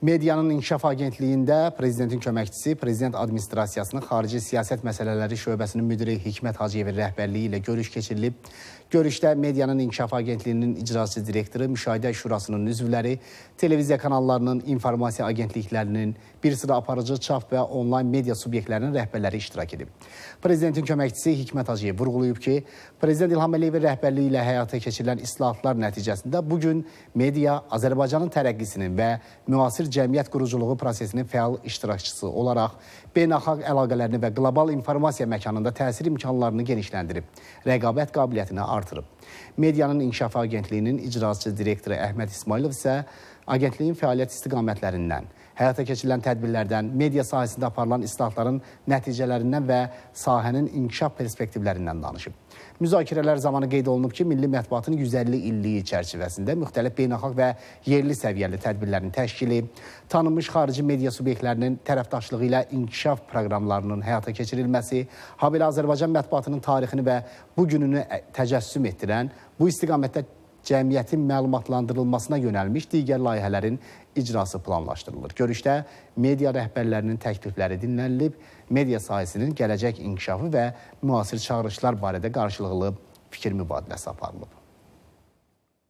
Medianın İnkişaf Agentliyində Prezidentin köməkçisi, Prezident Administrasiyasının Xarici Siyasət Məsələləri Şöbəsinin müdiri Hikmət Hacıyevin rəhbərliyi ilə görüş keçirilib. Görüşdə Medianın İnkişaf Agentliyinin icraçı direktoru, Müşahidə Şurasının üzvləri, televiziya kanallarının, informasiya agentliklərinin, bir sıra aparıcı çap və onlayn media subyektlərinin rəhbərləri iştirak edib. Prezidentin köməkçisi Hikmət Hacıyev vurğulayıb ki, Prezident İlham Əliyevin rəhbərliyi ilə həyata keçirilən islahatlar nəticəsində bugün media Azərbaycanın tərəqqisinin və müasir cəmiyyət quruculuğu prosesinin fəal iştirakçısı olaraq beynəlxalq əlaqələrini və qlobal informasiya məkanında təsir imkanlarını genişləndirib, rəqabət qabiliyyətini artırıb. Medianın İnkişaf Agentliyinin icraçı direktoru Əhməd İsmailov isə agentliyin fəaliyyət istiqamətlərindən, həyata keçirilən tədbirlərdən, media sahəsində aparılan islahatların nəticələrindən və sahənin inkişaf perspektivlərindən danışıb. Müzakirələr zamanı qeyd olunub ki, milli mətbuatın 150 illiyi çərçivəsində müxtəlif beynəlxalq və yerli səviyyəli tədbirlərin təşkili, tanınmış xarici media subyektlərinin tərəfdaşlığı ilə inkişaf proqramlarının həyata keçirilməsi, habelə Azərbaycan mətbuatının tarixini və bu gününü təcəssüm etdirən, bu istiqamətdə cəmiyyətin məlumatlandırılmasına yönəlmiş digər layihələrin icrası planlaşdırılır. Görüşdə media rəhbərlərinin təklifləri dinlənilib, media sahəsinin gələcək inkişafı və müasir çağırışlar barədə qarşılıqlı fikir mübadiləsi aparılıb.